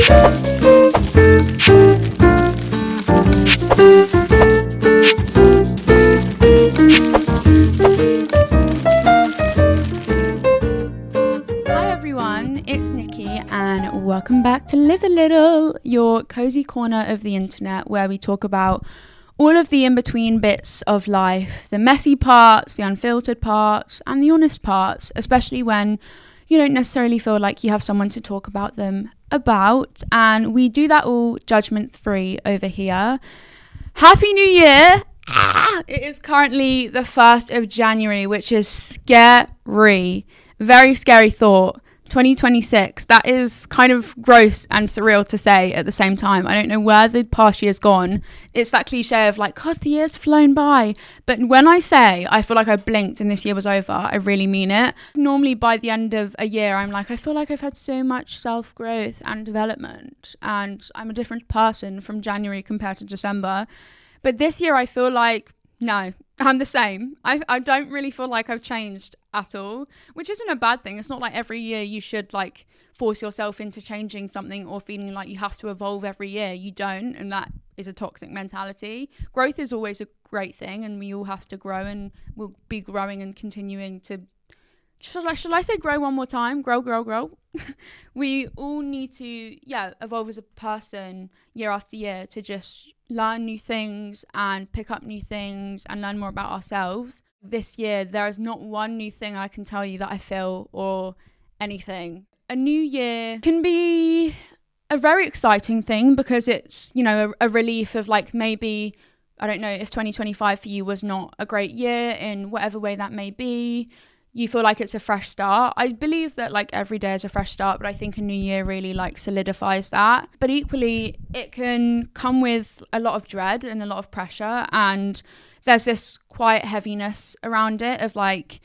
everyone, it's Nikki and welcome back to Live a Little, your cozy corner of the internet where we talk about all of the in-between bits of life, the messy parts, the unfiltered parts, and the honest parts, especially when you don't necessarily feel like you have someone to talk about them about. And we do that all judgment-free over here. Happy New Year! It is currently the 1st of January, which is scary. Very scary thought. 2026. That is kind of gross and surreal to say at the same time. I don't know where the past year's gone. It's that cliche of like, God, the year's flown by. But when I say I feel like I blinked and this year was over, I really mean it. Normally by the end of a year, I'm like, I feel like I've had so much self-growth and development and I'm a different person from January compared to December. But this year I feel like, no, I'm the same. I don't really feel like I've changed at all, which isn't a bad thing. It's not like every year you should like force yourself into changing something or feeling like you have to evolve every year. You don't, and that is a toxic mentality. Growth is always a great thing, and we all have to grow, and we'll be growing and continuing to... Should I say grow one more time? Grow. We all need to, evolve as a person year after year to just learn new things and pick up new things and learn more about ourselves. This year, there is not one new thing I can tell you that I feel or anything. A new year can be a very exciting thing because it's, a relief of like maybe, I don't know, if 2025 for you was not a great year in whatever way that may be. You feel like it's a fresh start. I believe that like every day is a fresh start, but I think a new year really like solidifies that. But equally, it can come with a lot of dread and a lot of pressure, and there's this quiet heaviness around it of like,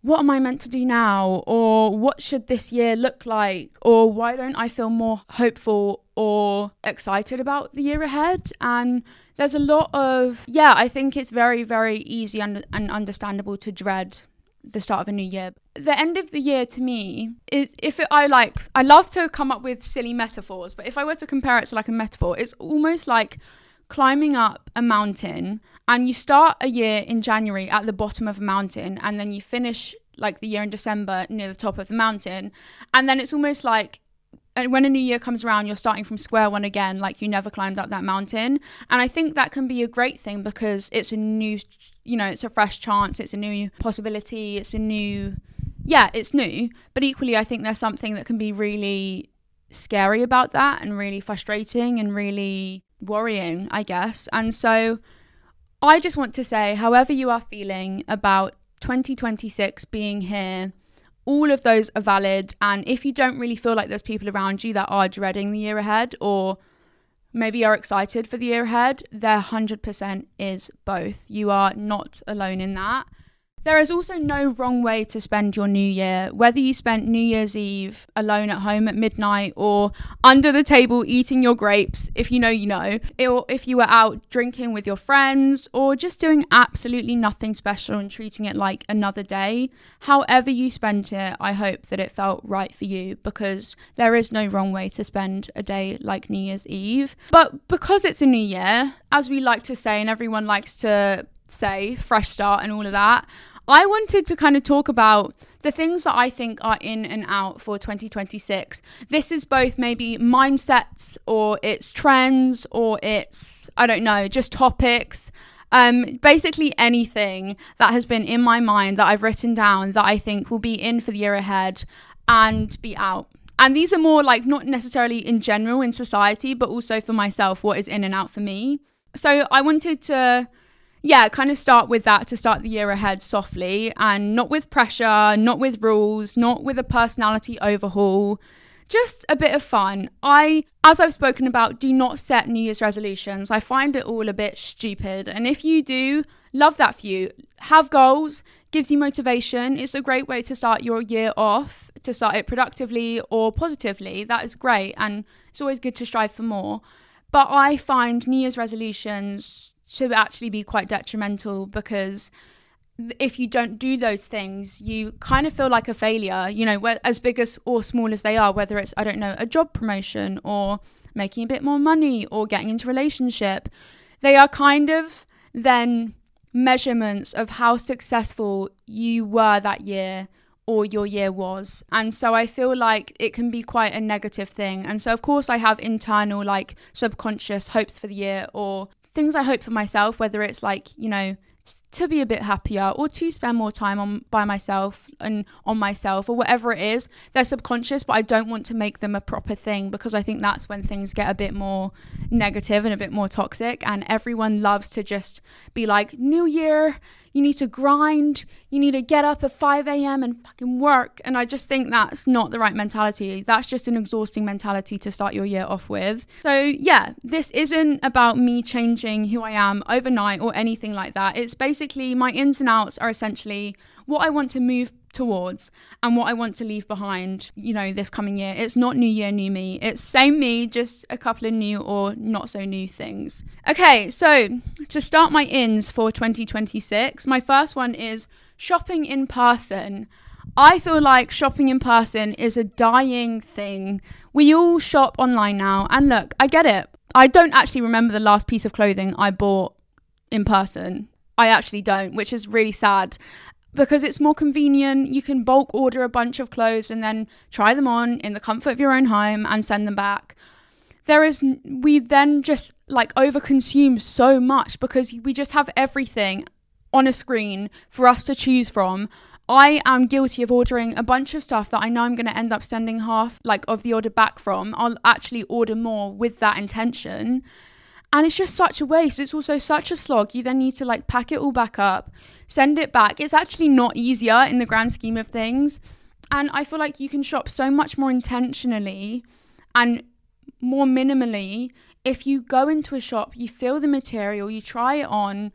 what am I meant to do now? Or what should this year look like? Or why don't I feel more hopeful or excited about the year ahead? And there's a lot of, I think it's very, very easy and understandable to dread the start of a new year. The end of the year to me is, I love to come up with silly metaphors, but if I were to compare it to like a metaphor, it's almost like climbing up a mountain, and you start a year in January at the bottom of a mountain, and then you finish like the year in December near the top of the mountain, and then it's almost like when a new year comes around, you're starting from square one again, like you never climbed up that mountain. And I think that can be a great thing because it's a new, it's a fresh chance, it's a new possibility, it's new. But equally, I think there's something that can be really scary about that and really frustrating and really worrying, I guess. And so I just want to say, however you are feeling about 2026 being here, all of those are valid. And if you don't really feel like there's people around you that are dreading the year ahead or maybe are excited for the year ahead, there 100% is both. You are not alone in that. There is also no wrong way to spend your new year, whether you spent New Year's Eve alone at home at midnight or under the table eating your grapes, if you know, or if you were out drinking with your friends or just doing absolutely nothing special and treating it like another day. However you spent it, I hope that it felt right for you, because there is no wrong way to spend a day like New Year's Eve. But because it's a new year, as we like to say and everyone likes to say, fresh start and all of that, I wanted to kind of talk about the things that I think are in and out for 2026. This is both maybe mindsets, or it's trends, or it's, I don't know, just topics. Basically anything that has been in my mind that I've written down that I think will be in for the year ahead and be out. And these are more like not necessarily in general in society, but also for myself, what is in and out for me. So I wanted to kind of start with that to start the year ahead softly, and not with pressure, not with rules, not with a personality overhaul, just a bit of fun. As I've spoken about, do not set New Year's resolutions. I find it all a bit stupid. And if you do, love that for you. Have goals, gives you motivation. It's a great way to start your year off, to start it productively or positively. That is great. And it's always good to strive for more. But I find New Year's resolutions to actually be quite detrimental, because if you don't do those things, you kind of feel like a failure, you know, as big as or small as they are, whether it's, I don't know, a job promotion or making a bit more money or getting into a relationship. They are kind of then measurements of how successful you were that year or your year was. And so I feel like it can be quite a negative thing. And so of course I have internal, like, subconscious hopes for the year or things I hope for myself, whether it's like, you know, to be a bit happier or to spend more time by myself and on myself or whatever it is. They're subconscious, but I don't want to make them a proper thing, because I think that's when things get a bit more negative and a bit more toxic, and everyone loves to just be like, new year, you need to grind, you need to get up at 5 a.m. and fucking work. And I just think that's not the right mentality. That's just an exhausting mentality to start your year off with. So yeah, this isn't about me changing who I am overnight or anything like that. It's basically my ins and outs are essentially what I want to move towards and what I want to leave behind, you know, this coming year. It's not new year, new me. It's same me, just a couple of new or not so new things. Okay, so to start my ins for 2026, my first one is shopping in person. I feel like shopping in person is a dying thing. We all shop online now, and look, I get it. I don't actually remember the last piece of clothing I bought in person. I actually don't, which is really sad, because it's more convenient. You can bulk order a bunch of clothes and then try them on in the comfort of your own home and send them back. We then just like overconsume so much because we just have everything on a screen for us to choose from. I am guilty of ordering a bunch of stuff that I know I'm going to end up sending half like of the order back from. I'll actually order more with that intention. And it's just such a waste. It's also such a slog. You then need to like pack it all back up, send it back. It's actually not easier in the grand scheme of things. And I feel like you can shop so much more intentionally and more minimally if you go into a shop, you feel the material, you try it on.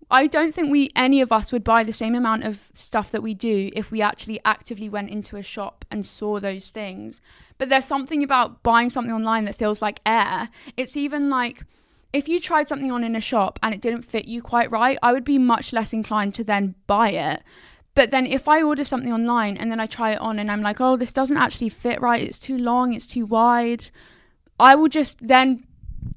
I don't think any of us would buy the same amount of stuff that we do if we actually actively went into a shop and saw those things. But there's something about buying something online that feels like air. It's even like, if you tried something on in a shop and it didn't fit you quite right, I would be much less inclined to then buy it. But then if I order something online and then I try it on and I'm like, oh, this doesn't actually fit right, it's too long, it's too wide, I will just then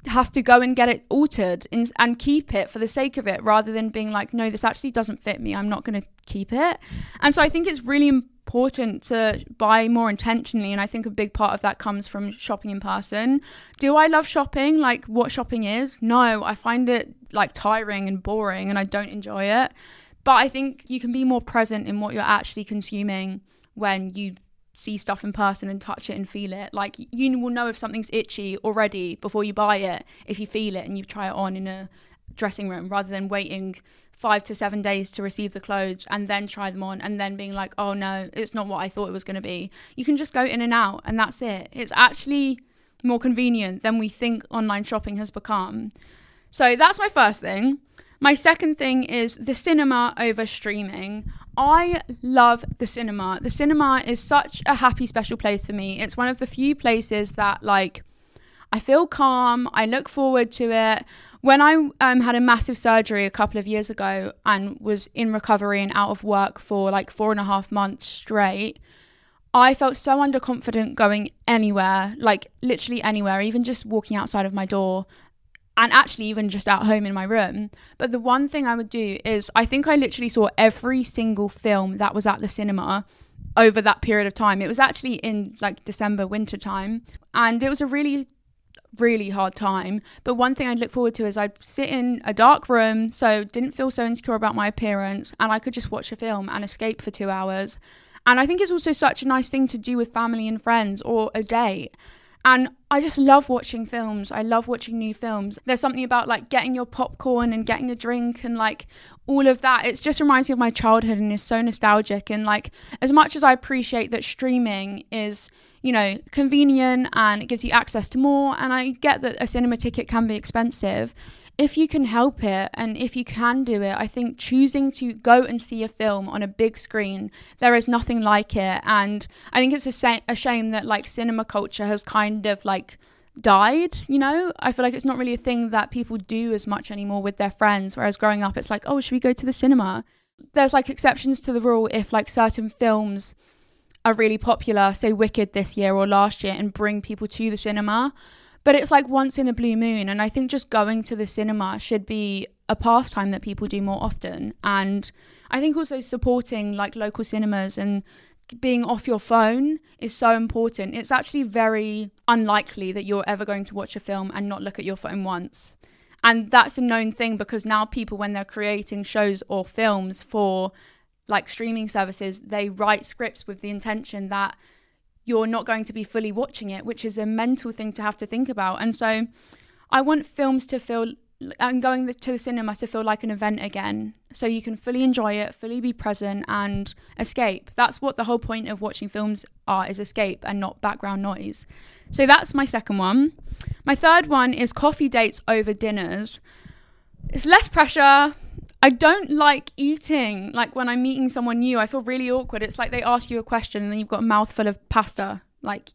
have to go and get it altered and keep it for the sake of it, rather than being like, no, this actually doesn't fit me, I'm not going to keep it. And so I think it's really important to buy more intentionally, and I think a big part of that comes from shopping in person. Do I love shopping, like what shopping is? No, I find it like tiring and boring and I don't enjoy it. But I think you can be more present in what you're actually consuming when you see stuff in person and touch it and feel it. Like, you will know if something's itchy already before you buy it if you feel it and you try it on in a dressing room, rather than waiting 5 to 7 days to receive the clothes and then try them on and then being like, oh no, it's not what I thought it was going to be. You can just go in and out and that's it. It's actually more convenient than we think online shopping has become. So that's my first thing. My second thing is the cinema over streaming. I love the cinema. The cinema is such a happy, special place for me. It's one of the few places that like I feel calm. I look forward to it. When I had a massive surgery a couple of years ago and was in recovery and out of work for like 4.5 months straight, I felt so underconfident going anywhere, like literally anywhere, even just walking outside of my door, and actually even just at home in my room. But the one thing I would do is, I think I literally saw every single film that was at the cinema over that period of time. It was actually in like December, winter time, and it was a really hard time. But one thing I'd look forward to is I'd sit in a dark room, so didn't feel so insecure about my appearance, and I could just watch a film and escape for 2 hours. And I think it's also such a nice thing to do with family and friends or a date. And I just love watching films. I love watching new films. There's something about like getting your popcorn and getting a drink and like all of that. It just reminds me of my childhood and is so nostalgic. And like, as much as I appreciate that streaming is, you know, convenient and it gives you access to more, and I get that a cinema ticket can be expensive, if you can help it and if you can do it, I think choosing to go and see a film on a big screen, there is nothing like it. And I think it's a shame that like cinema culture has kind of like died, you know? I feel like it's not really a thing that people do as much anymore with their friends, whereas growing up it's like, oh, should we go to the cinema? there's like exceptions to the rule if like certain films are really popular, say Wicked this year or last year, and bring people to the cinema. But it's like once in a blue moon, and I think just going to the cinema should be a pastime that people do more often. And I think also supporting like local cinemas and being off your phone is so important. It's actually very unlikely that you're ever going to watch a film and not look at your phone once. And that's a known thing, because now people, when they're creating shows or films for like streaming services, they write scripts with the intention that you're not going to be fully watching it, which is a mental thing to have to think about. And so I want films to feel, and going to the cinema to feel like an event again, so you can fully enjoy it, fully be present and escape. That's what the whole point of watching films is escape and not background noise. So that's my second one. My third one is coffee dates over dinners. It's less pressure. I don't like eating, like when I'm meeting someone new, I feel really awkward. It's like they ask you a question and then you've got a mouthful of pasta. Like,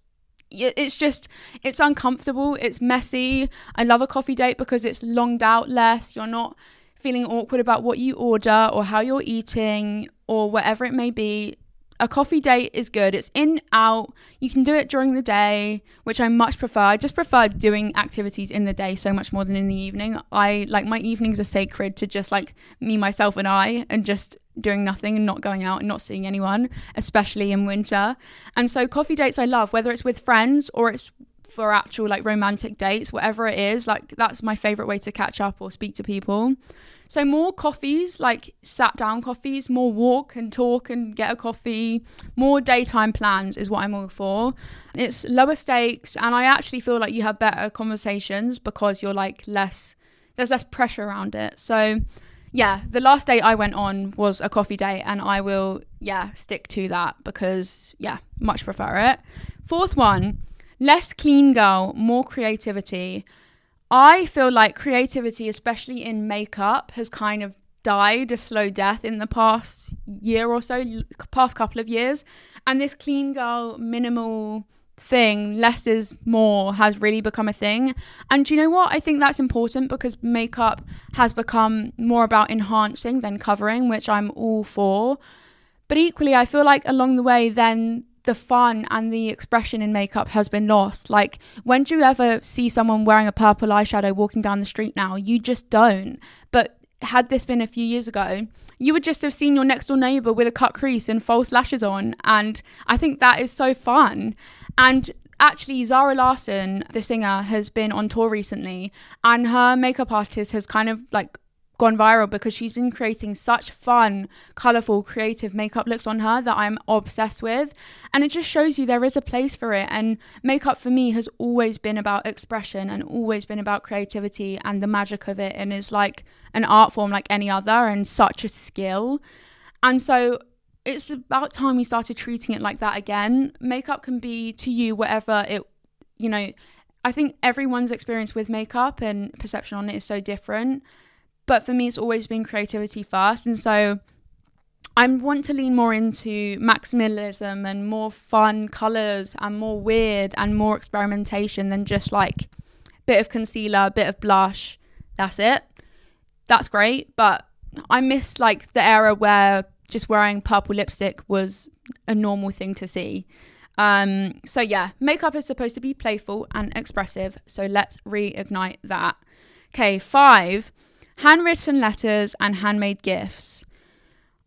it's uncomfortable. It's messy. I love a coffee date because it's longed out less. You're not feeling awkward about what you order or how you're eating or whatever it may be. A coffee date is good. It's in, out. You can do it during the day, which I much prefer. I just prefer doing activities in the day so much more than in the evening. I like, my evenings are sacred to just like me, myself and I, and just doing nothing and not going out and not seeing anyone, especially in winter. And so coffee dates I love, whether it's with friends or it's for actual like romantic dates, whatever it is, like that's my favorite way to catch up or speak to people. So more coffees, like sat down coffees, more walk and talk and get a coffee, more daytime plans is what I'm all for. It's lower stakes, and I actually feel like you have better conversations because you're like there's less pressure around it. So yeah, the last date I went on was a coffee date, and I will stick to that because much prefer it. Fourth one, less clean girl, more creativity. I feel like creativity, especially in makeup, has kind of died a slow death in the past year or so, past couple of years. And this clean girl, minimal thing, less is more, has really become a thing. And do you know what? I think that's important because makeup has become more about enhancing than covering, which I'm all for. But equally, I feel like along the way, then the fun and the expression in makeup has been lost. Like, when do you ever see someone wearing a purple eyeshadow walking down the street now? You just don't. But had this been a few years ago, you would just have seen your next door neighbour with a cut crease and false lashes on. And I think that is so fun. And actually, Zara Larsson, the singer, has been on tour recently, and her makeup artist has kind of like gone viral because she's been creating such fun, colourful, creative makeup looks on her that I'm obsessed with. And it just shows you there is a place for it. And makeup for me has always been about expression and always been about creativity and the magic of it, and is like an art form like any other and such a skill. And so it's about time we started treating it like that again. Makeup can be to you whatever it, I think everyone's experience with makeup and perception on it is so different. But for me, it's always been creativity first. And so I want to lean more into maximalism and more fun colours and more weird and more experimentation than just like bit of concealer, bit of blush. That's it. That's great. But I miss like the era where just wearing purple lipstick was a normal thing to see. So yeah, makeup is supposed to be playful and expressive. So let's reignite that. Okay, 5. Handwritten letters and handmade gifts.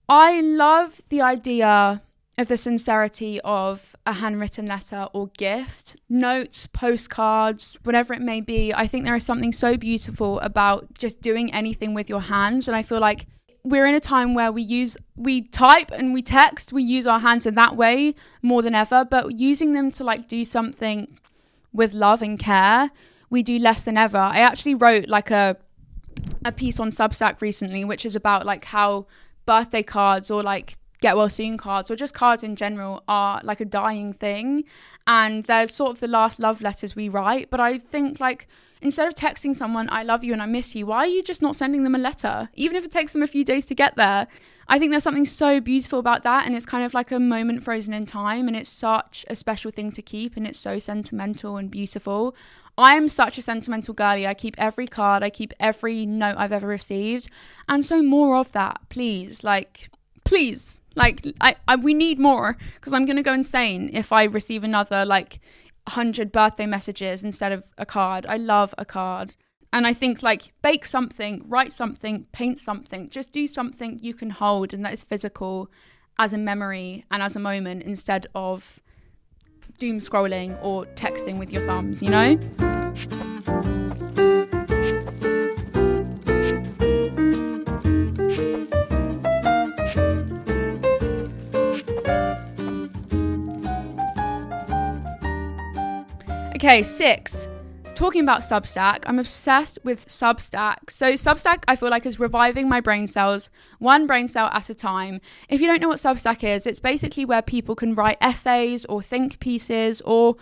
I love the idea of the sincerity of a handwritten letter or gift, notes, postcards, whatever it may be. I think there is something so beautiful about just doing anything with your hands. And I feel like we're in a time where we type and we text, we use our hands in that way more than ever, but using them to like do something with love and care, we do less than ever. I actually wrote like a piece on Substack recently, which is about like how birthday cards or like get well soon cards or just cards in general are like a dying thing, and they're sort of the last love letters we write. But I think like instead of texting someone, I love you and I miss you, why are you just not sending them a letter? Even if it takes them a few days to get there. I think there's something so beautiful about that, and it's kind of like a moment frozen in time, and it's such a special thing to keep, and it's so sentimental and beautiful. I'm such a sentimental girly. I keep every card, I keep every note I've ever received, and so more of that, please. Please. We need more, because I'm gonna go insane if I receive another 100 birthday messages instead of a card. I love a card. And I think bake something, write something, paint something, just do something you can hold and that is physical as a memory and as a moment, instead of doom scrolling or texting with your thumbs, you know? Okay, 6. Talking about Substack, I'm obsessed with Substack. So Substack, I feel like, is reviving my brain cells, one brain cell at a time. If you don't know what Substack is, it's basically where people can write essays or think pieces or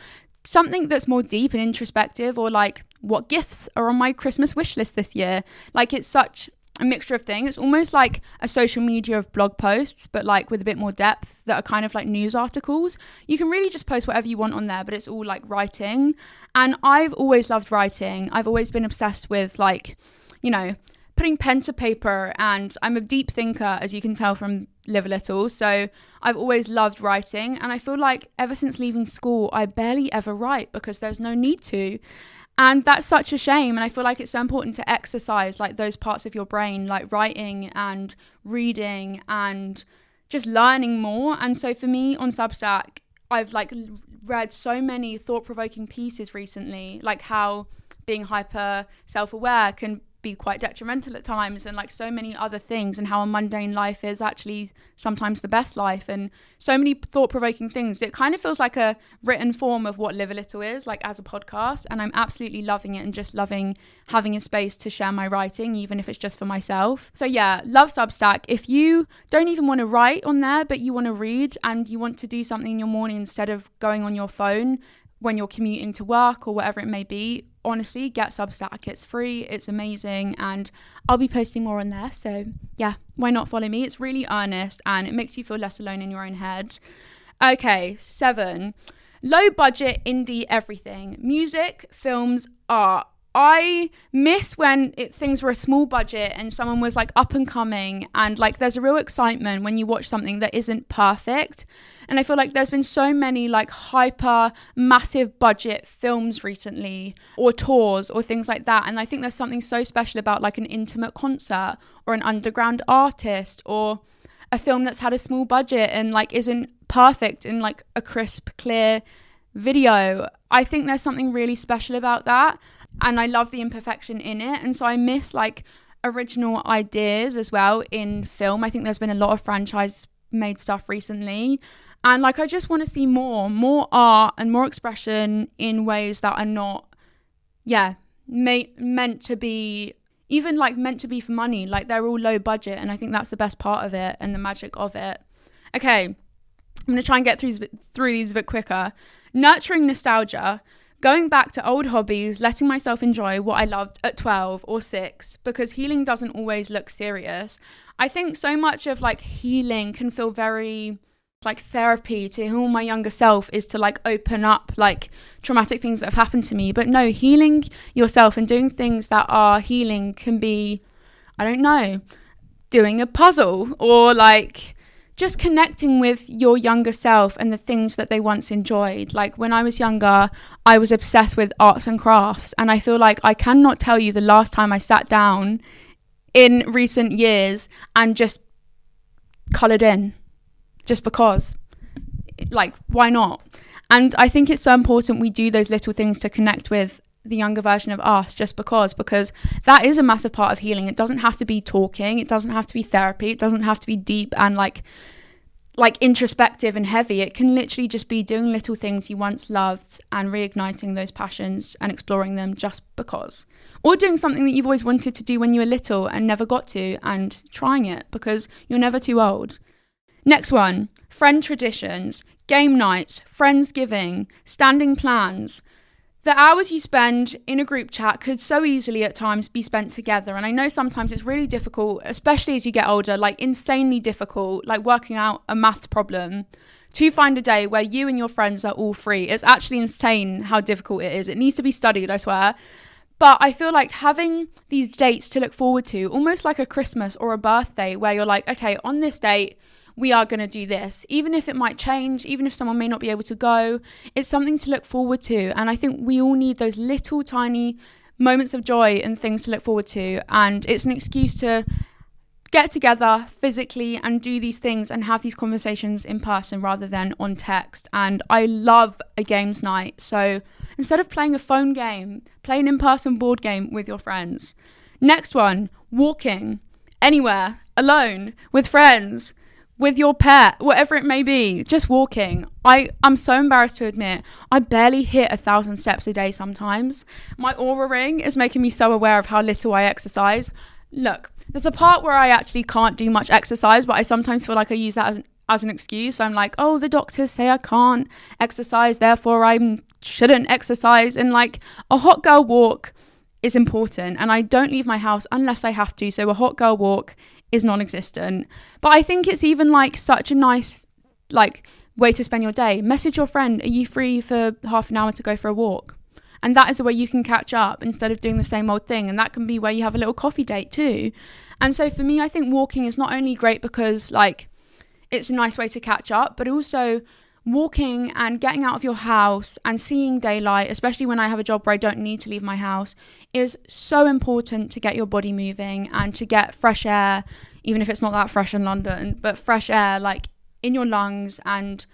something that's more deep and introspective, or what gifts are on my Christmas wish list this year. It's such a mixture of things. It's almost like a social media of blog posts, but with a bit more depth, that are kind of like news articles. You can really just post whatever you want on there, but it's all writing. And I've always loved writing. I've always been obsessed with putting pen to paper, and I'm a deep thinker, as you can tell from Live a Little. So I've always loved writing, and I feel like ever since leaving school, I barely ever write because there's no need to. And that's such a shame. And I feel like it's so important to exercise those parts of your brain, like writing and reading and just learning more. And so for me on Substack, I've read so many thought-provoking pieces recently, like how being hyper self-aware can be quite detrimental at times, and so many other things, and how a mundane life is actually sometimes the best life, and so many thought-provoking things. It kind of feels like a written form of what Live a Little is, as a podcast, and I'm absolutely loving it, and just loving having a space to share my writing, even if it's just for myself. So yeah, love Substack. If you don't even want to write on there, but you want to read and you want to do something in your morning instead of going on your phone when you're commuting to work or whatever it may be, honestly, get Substack. It's free, it's amazing, and I'll be posting more on there. So yeah, why not follow me? It's really earnest and it makes you feel less alone in your own head. Okay, 7. Low budget indie everything. Music, films, art. I miss when things were a small budget and someone was up and coming, and there's a real excitement when you watch something that isn't perfect. And I feel like there's been so many hyper massive budget films recently, or tours or things like that. And I think there's something so special about an intimate concert or an underground artist, or a film that's had a small budget and isn't perfect in a crisp, clear video. I think there's something really special about that. And I love the imperfection in it. And so I miss original ideas as well in film. I think there's been a lot of franchise made stuff recently. And I just want to see more art and more expression in ways that are not, meant to be, even meant to be for money. They're all low budget. And I think that's the best part of it and the magic of it. Okay, I'm going to try and get through these a bit quicker. Nurturing nostalgia. Going back to old hobbies, letting myself enjoy what I loved at 12 or 6, because healing doesn't always look serious. I think so much of healing can feel very therapy to heal my younger self, is to open up traumatic things that have happened to me. But no, healing yourself and doing things that are healing can be, I don't know, doing a puzzle, or just connecting with your younger self and the things that they once enjoyed. When I was younger, I was obsessed with arts and crafts. And I feel I cannot tell you the last time I sat down in recent years and just coloured in. Just because. Why not? And I think it's so important we do those little things to connect with the younger version of us, just because that is a massive part of healing. It doesn't have to be talking, it doesn't have to be therapy, it doesn't have to be deep and introspective and heavy. It can literally just be doing little things you once loved and reigniting those passions and exploring them just because, or doing something that you've always wanted to do when you were little and never got to, and trying it because you're never too old. Next one, friend traditions, game nights, friendsgiving, standing plans. the hours you spend in a group chat could so easily at times be spent together. And I know sometimes it's really difficult, especially as you get older, like insanely difficult, like working out a maths problem, to find a day where you and your friends are all free. It's actually insane how difficult it is. It needs to be studied, I swear. But I feel like having these dates to look forward to, almost like a Christmas or a birthday, where you're like, okay, on this date, we are going to do this. Even if it might change, even if someone may not be able to go, it's something to look forward to. And I think we all need those little tiny moments of joy and things to look forward to. And it's an excuse to get together physically and do these things and have these conversations in person rather than on text. And I love a games night. So instead of playing a phone game, play an in-person board game with your friends. Next one, walking anywhere, alone, with friends, with your pet, whatever it may be, just walking. I'm so embarrassed to admit, I barely hit 1,000 steps a day sometimes. My Aura ring is making me so aware of how little I exercise. Look, there's a part where I actually can't do much exercise, but I sometimes feel like I use that as an excuse. I'm like, oh, the doctors say I can't exercise, therefore I shouldn't exercise. And like, a hot girl walk is important, and I don't leave my house unless I have to, so a hot girl walk is non-existent. But I think it's even like such a nice like way to spend your day. Message your friend, are you free for half an hour to go for a walk? And that is the way you can catch up instead of doing the same old thing. And that can be where you have a little coffee date too. And so for me, I think walking is not only great because like it's a nice way to catch up, but also walking and getting out of your house and seeing daylight, especially when I have a job where I don't need to leave my house, is so important to get your body moving and to get fresh air, even if it's not that fresh in London, but fresh air like in your lungs. And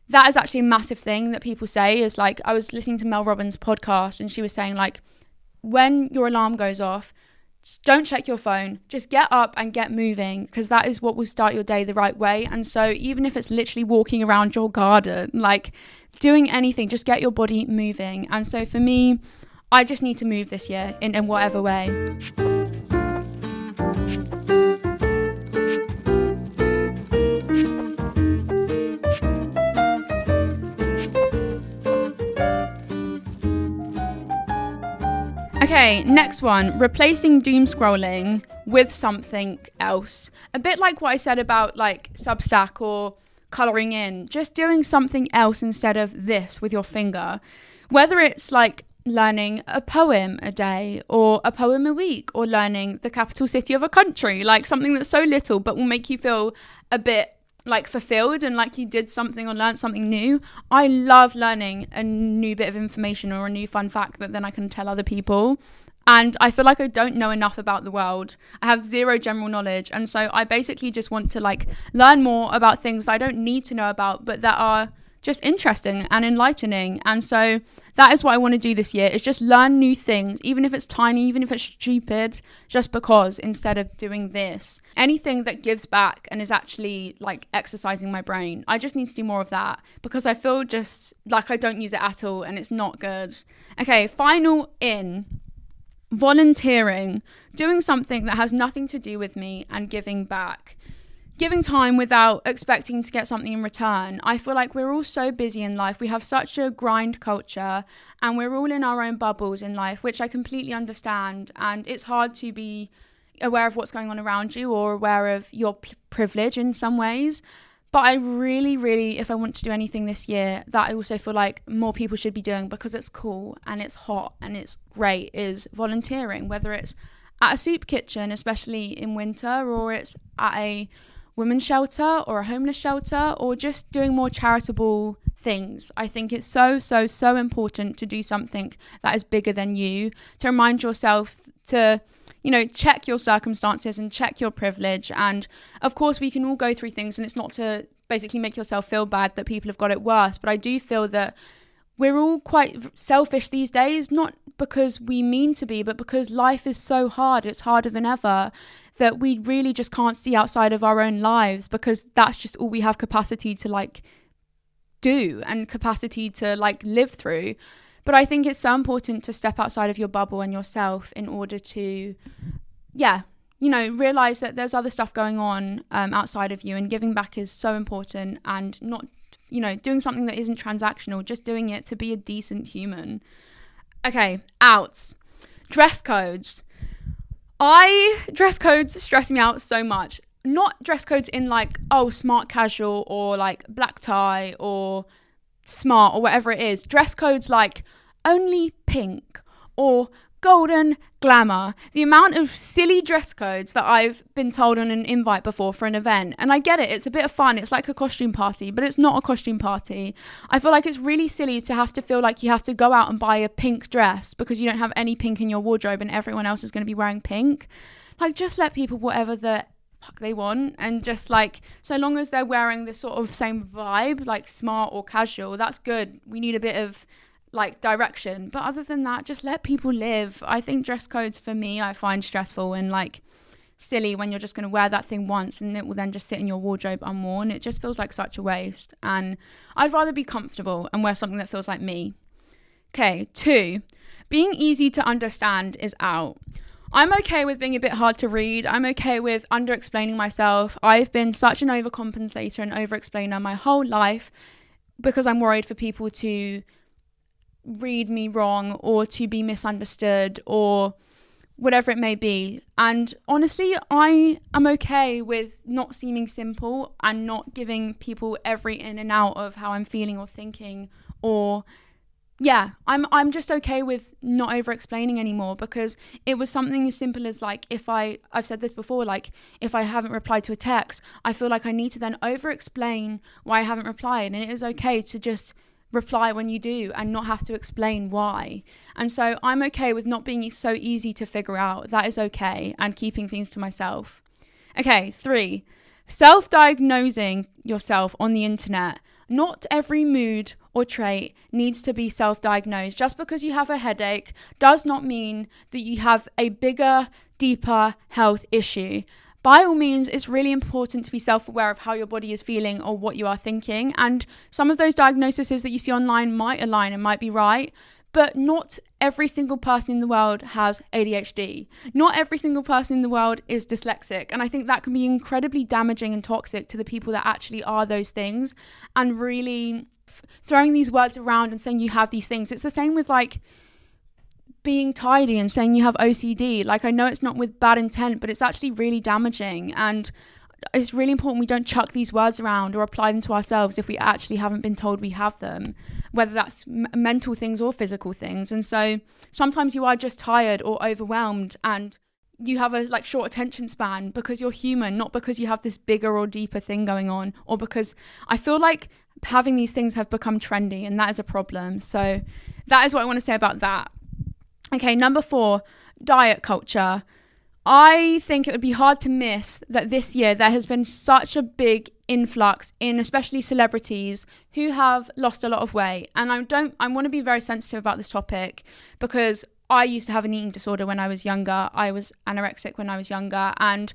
that is actually a massive thing that people say is like, I was listening to Mel Robbins' podcast and she was saying like, when your alarm goes off, don't check your phone, just get up and get moving, because that is what will start your day the right way. And so even if it's literally walking around your garden, like doing anything, just get your body moving. And so for me, I just need to move this year in whatever way. Okay, next one, replacing doom scrolling with something else. A bit like what I said about like Substack or colouring in, just doing something else instead of this with your finger. Whether it's like learning a poem a day or a poem a week or learning the capital city of a country, like something that's so little but will make you feel a bit like fulfilled and like you did something or learned something new. I love learning a new bit of information or a new fun fact that then I can tell other people. And I feel like I don't know enough about the world. I have zero general knowledge. And so I basically just want to like learn more about things that I don't need to know about, but that are just interesting and enlightening. And so that is what I want to do this year, is just learn new things, even if it's tiny, even if it's stupid, just because, instead of doing this. Anything that gives back and is actually like exercising my brain. I just need to do more of that because I feel just like I don't use it at all and it's not good. Okay, final in. Volunteering, doing something that has nothing to do with me and giving back. Giving time without expecting to get something in return. I feel like we're all so busy in life. We have such a grind culture and we're all in our own bubbles in life, which I completely understand. And it's hard to be aware of what's going on around you or aware of your privilege in some ways. But I really, if I want to do anything this year, that I also feel like more people should be doing because it's cool and it's hot and it's great, is volunteering. Whether it's at a soup kitchen, especially in winter, or it's at a women's shelter or a homeless shelter, or just doing more charitable things. I think it's so important to do something that is bigger than you, to remind yourself to, you know, check your circumstances and check your privilege. And of course we can all go through things, and it's not to basically make yourself feel bad that people have got it worse, but I do feel that we're all quite selfish these days, not because we mean to be, but because life is so hard, it's harder than ever, that we really just can't see outside of our own lives because that's just all we have capacity to like do and capacity to like live through. But I think it's so important to step outside of your bubble and yourself in order to, realize that there's other stuff going on outside of you, and giving back is so important, and not, doing something that isn't transactional, just doing it to be a decent human. Okay, outs. Dress codes. Dress codes stress me out so much. Not dress codes in like, oh, smart casual or like black tie or smart or whatever it is. Dress codes like only pink or golden glamour. The amount of silly dress codes that I've been told on an invite before for an event, and I get it, it's a bit of fun, it's like a costume party, but it's not a costume party. I feel like it's really silly to have to feel like you have to go out and buy a pink dress because you don't have any pink in your wardrobe and everyone else is going to be wearing pink. Like, just let people whatever the fuck they want, and just like, so long as they're wearing the sort of same vibe, like smart or casual, that's good. We need a bit of like direction, but other than that, just let people live. I think dress codes for me I find stressful and like silly when you're just going to wear that thing once and it will then just sit in your wardrobe unworn. It just feels like such a waste, and I'd rather be comfortable and wear something that feels like me. Okay, 2, being easy to understand is out. I'm okay with being a bit hard to read. I'm okay with under explaining myself. I've been such an overcompensator and over explainer my whole life because I'm worried for people to read me wrong or to be misunderstood or whatever it may be. And honestly, I am okay with not seeming simple and not giving people every in and out of how I'm feeling or thinking, or I'm just okay with not over explaining anymore, because it was something as simple as like, I've said this before, like if I haven't replied to a text, I feel like I need to then over explain why I haven't replied, and it is okay to just reply when you do and not have to explain why. And so I'm okay with not being so easy to figure out. That is okay, and keeping things to myself. Okay, 3, self-diagnosing yourself on the internet. Not every mood or trait needs to be self-diagnosed. Just because you have a headache does not mean that you have a bigger, deeper health issue. By all means, it's really important to be self-aware of how your body is feeling or what you are thinking. And some of those diagnoses that you see online might align and might be right, but not every single person in the world has ADHD. Not every single person in the world is dyslexic. And I think that can be incredibly damaging and toxic to the people that actually are those things, and really throwing these words around and saying you have these things. It's the same with like being tidy and saying you have OCD. Like, I know it's not with bad intent, but it's actually really damaging, and it's really important we don't chuck these words around or apply them to ourselves if we actually haven't been told we have them, whether that's mental things or physical things. And so sometimes you are just tired or overwhelmed and you have a like short attention span because you're human, not because you have this bigger or deeper thing going on, or because I feel like having these things have become trendy, and that is a problem. So that is what I want to say about that. Okay, number 4, diet culture. I think it would be hard to miss that this year there has been such a big influx in especially celebrities who have lost a lot of weight. And I want to be very sensitive about this topic because I used to have an eating disorder when I was younger. I was anorexic when I was younger. And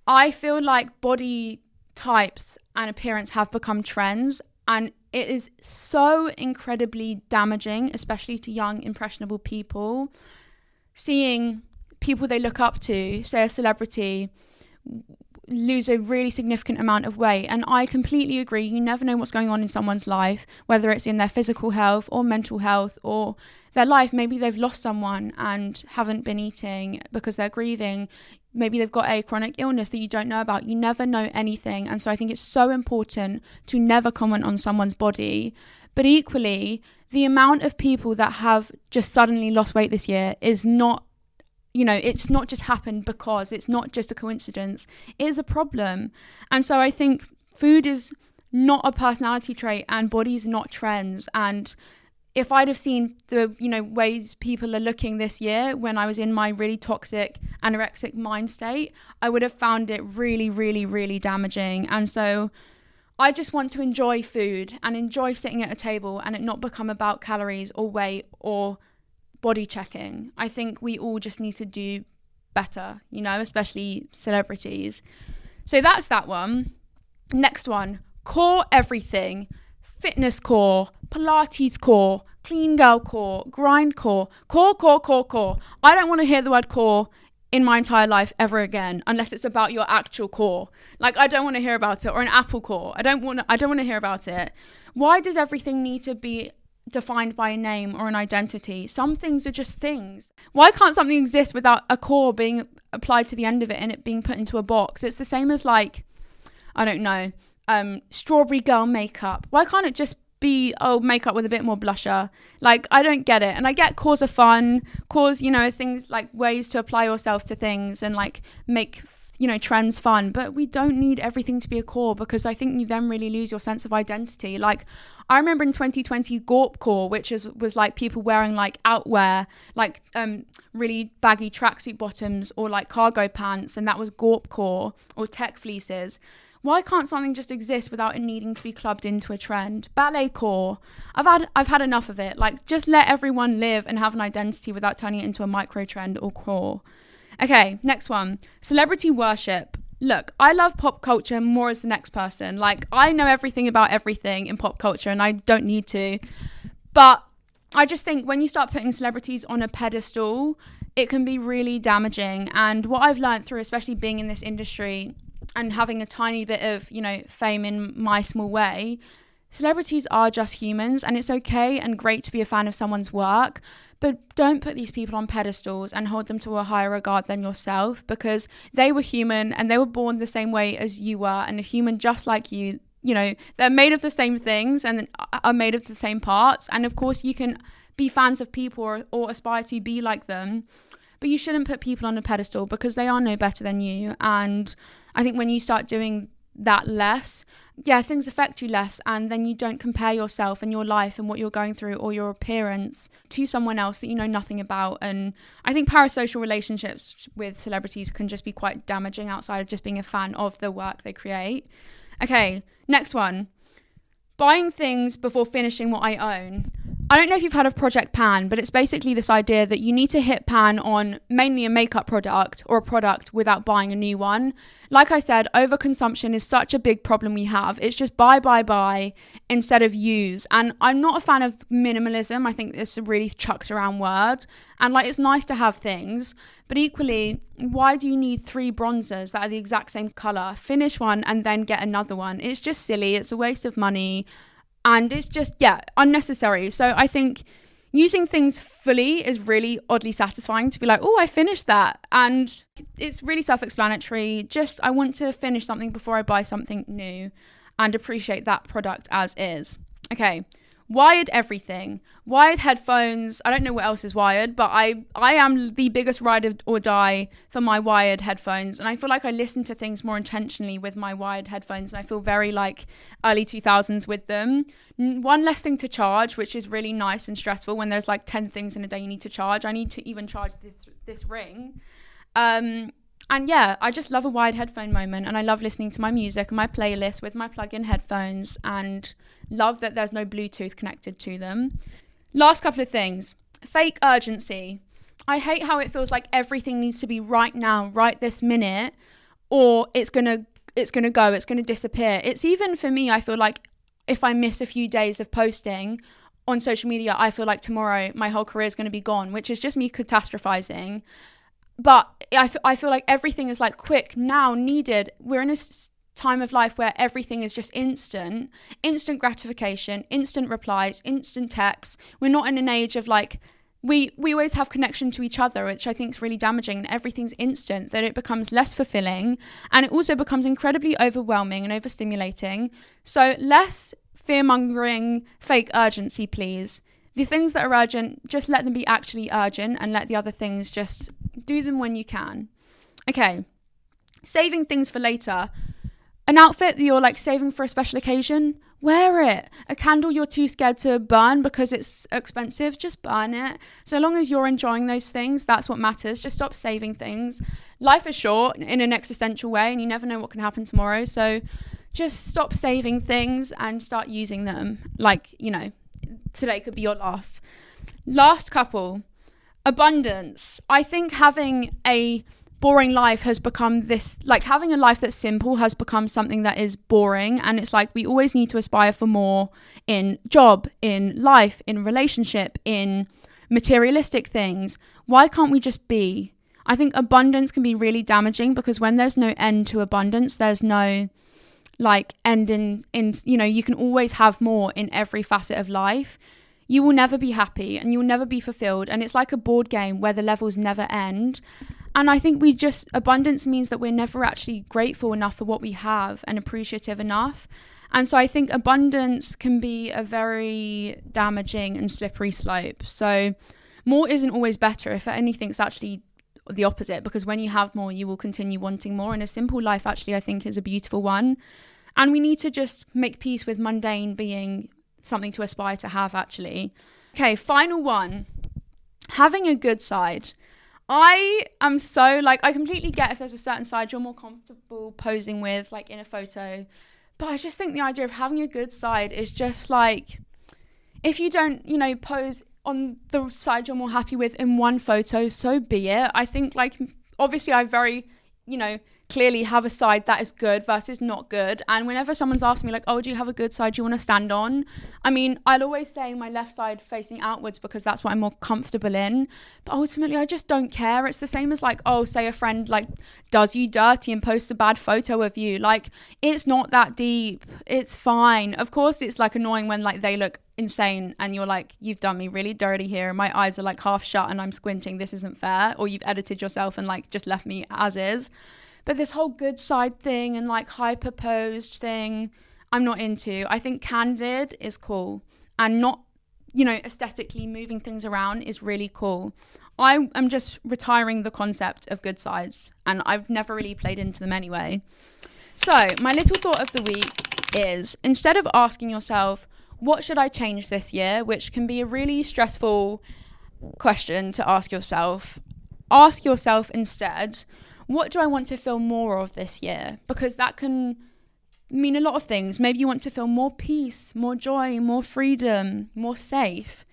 I feel like body types and appearance have become trends. And it is so incredibly damaging, especially to young, impressionable people, seeing people they look up to, say a celebrity, lose a really significant amount of weight. And I completely agree. You never know what's going on in someone's life, whether it's in their physical health or mental health or their life. Maybe they've lost someone and haven't been eating because they're grieving. Maybe they've got a chronic illness that you don't know about. You never know anything. And so I think it's so important to never comment on someone's body. But equally, the amount of people that have just suddenly lost weight this year is not, it's not just happened because, it's not just a coincidence. It is a problem. And so I think food is not a personality trait and bodies not trends. And if I'd have seen the, ways people are looking this year when I was in my really toxic anorexic mind state, I would have found it really, really, really damaging. And so I just want to enjoy food and enjoy sitting at a table and it not become about calories or weight or body checking. I think we all just need to do better, especially celebrities. So that's that one. Next one, core everything. Fitness core, Pilates core, clean girl core, grind core. I don't want to hear the word core in my entire life ever again, unless it's about your actual core. Like, I don't want to hear about it. Or an apple core. I don't want to hear about it. Why does everything need to be defined by a name or an identity. Some things are just things. Why can't something exist without a core being applied to the end of it and it being put into a box? It's the same as like, I don't know, strawberry girl makeup. Why can't it just be makeup with a bit more blusher? Like, I don't get it. And I get cores are fun, cores, you know, things like ways to apply yourself to things and like make, you know, trends fun, but we don't need everything to be a core, because I think you then really lose your sense of identity. Like, I remember in 2020 Gorp core, which was like people wearing like outwear, like really baggy tracksuit bottoms or like cargo pants, and that was Gorp core, or tech fleeces. Why can't something just exist without it needing to be clubbed into a trend? Ballet core. I've had enough of it. Like, just let everyone live and have an identity without turning it into a micro trend or core. Okay, next one. Celebrity worship. Look, I love pop culture more as the next person. Like, I know everything about everything in pop culture and I don't need to. But I just think when you start putting celebrities on a pedestal, it can be really damaging. And what I've learned through, especially being in this industry and having a tiny bit of, you know, fame in my small way, celebrities are just humans, and it's okay and great to be a fan of someone's work, but don't put these people on pedestals and hold them to a higher regard than yourself, because they were human and they were born the same way as you were, and a human just like you. You know, they're made of the same things and are made of the same parts. And of course you can be fans of people or aspire to be like them, but you shouldn't put people on a pedestal because they are no better than you. And I think when you start doing that less, things affect you less, and then you don't compare yourself and your life and what you're going through or your appearance to someone else that you know nothing about. And I think parasocial relationships with celebrities can just be quite damaging outside of just being a fan of the work they create. Okay, next one. Buying things before finishing what I own. I don't know if you've heard of Project Pan, but it's basically this idea that you need to hit pan on mainly a makeup product or a product without buying a new one. Like I said, overconsumption is such a big problem we have. It's just buy instead of use. And I'm not a fan of minimalism. I think it's a really chucked around word. And like, it's nice to have things, but equally, why do you need 3 bronzers that are the exact same color? Finish one and then get another one. It's just silly. It's a waste of money. And it's just, unnecessary. So I think using things fully is really oddly satisfying to be like, oh, I finished that. And it's really self-explanatory. Just, I want to finish something before I buy something new and appreciate that product as is. Okay. Wired everything. Wired headphones. I don't know what else is wired, but I am the biggest ride or die for my wired headphones. And I feel like I listen to things more intentionally with my wired headphones. And I feel very like early 2000s with them. One less thing to charge, which is really nice and stressful when there's like 10 things in a day you need to charge. I need to even charge this ring. And yeah, I just love a wired headphone moment, and I love listening to my music and my playlist with my plug-in headphones, and love that there's no Bluetooth connected to them. Last couple of things. Fake urgency. I hate how it feels like everything needs to be right now, right this minute, or it's gonna disappear. It's even for me, I feel like if I miss a few days of posting on social media, I feel like tomorrow my whole career is going to be gone, which is just me catastrophizing. But I feel like everything is like quick now, needed. We're in a time of life where everything is just instant gratification, instant replies, instant texts. We're not in an age of like, we always have connection to each other, which I think is really damaging. Everything's instant, that it becomes less fulfilling, and it also becomes incredibly overwhelming and overstimulating. So less fear-mongering, fake urgency, please. The things that are urgent, just let them be actually urgent, and let the other things just do them when you can. Okay, saving things for later. An outfit that you're like saving for a special occasion, wear it. A candle you're too scared to burn because it's expensive, just burn it. So long as you're enjoying those things, that's what matters. Just stop saving things. Life is short in an existential way, and you never know what can happen tomorrow. So just stop saving things and start using them. Like, you know, today could be your last. Last couple. Abundance. I think having a boring life has become this, like having a life that's simple has become something that is boring, and it's like we always need to aspire for more in job, in life, in relationship, in materialistic things. Why can't we just be? I think abundance can be really damaging, because when there's no end to abundance, there's no like end in you know, you can always have more in every facet of life. you will never be happy and you'll never be fulfilled. And it's like a board game where the levels never end. And I think abundance means that we're never actually grateful enough for what we have and appreciative enough. And so I think abundance can be a very damaging and slippery slope. So more isn't always better. If anything, it's actually the opposite, because when you have more, you will continue wanting more. And a simple life, actually, I think is a beautiful one. And we need to just make peace with mundane being something to aspire to have, actually. Okay, final one. Having a good side. I am so I completely get if there's a certain side you're more comfortable posing with, like in a photo. But I just think the idea of having a good side is just if you don't, pose on the side you're more happy with in one photo, so be it. I think obviously I very, clearly have a side that is good versus not good. And whenever someone's asked me oh, do you have a good side you want to stand on? I mean, I'd always say my left side facing outwards because that's what I'm more comfortable in. But ultimately, I just don't care. It's the same as say a friend does you dirty and posts a bad photo of you. It's not that deep. It's fine. Of course, it's annoying when they look insane and you're you've done me really dirty here and my eyes are half shut and I'm squinting. This isn't fair. Or you've edited yourself and just left me as is. But this whole good side thing and hyper posed thing, I'm not into. I think candid is cool and not, aesthetically moving things around is really cool. I am just retiring the concept of good sides and I've never really played into them anyway. So my little thought of the week is, instead of asking yourself, what should I change this year? Which can be a really stressful question to ask yourself instead, what do I want to feel more of this year? Because that can mean a lot of things. Maybe you want to feel more peace, more joy, more freedom, more safe.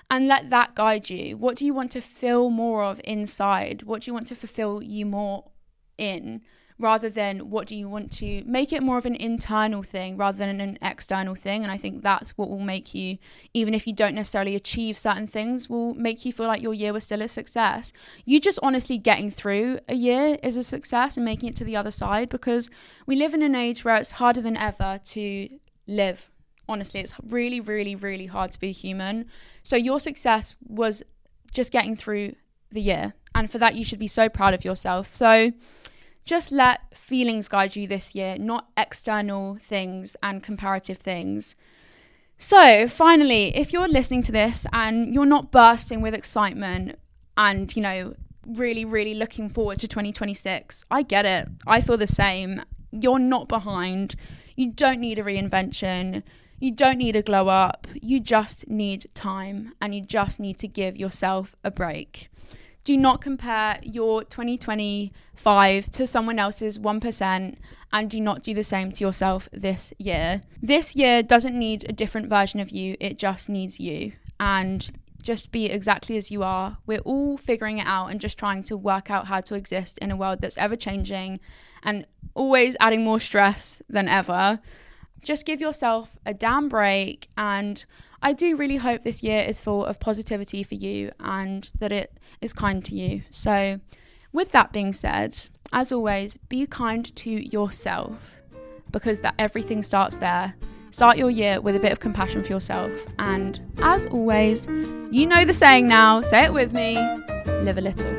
And let that guide you. What do you want to feel more of inside? What do you want to fulfill you more in? Rather than what do you want to make it more of an internal thing rather than an external thing. And I think that's what will make you, even if you don't necessarily achieve certain things, will make you feel like your year was still a success. You just honestly getting through a year is a success and making it to the other side, because we live in an age where it's harder than ever to live. Honestly, it's really, really, really hard to be human. So your success was just getting through the year. And for that, you should be so proud of yourself. So just let feelings guide you this year, not external things and comparative things. So finally, if you're listening to this and you're not bursting with excitement and, really, really looking forward to 2026, I get it. I feel the same. You're not behind. You don't need a reinvention. You don't need a glow up. You just need time and you just need to give yourself a break. Do not compare your 2025 to someone else's 1%, and do not do the same to yourself this year. This year doesn't need a different version of you. It just needs you. And just be exactly as you are. We're all figuring it out and just trying to work out how to exist in a world that's ever changing and always adding more stress than ever. Just give yourself a damn break, and I do really hope this year is full of positivity for you and that it is kind to you. So with that being said, as always, be kind to yourself, because that everything starts there. Start your year with a bit of compassion for yourself. And as always, you know the saying now, say it with me, live a little.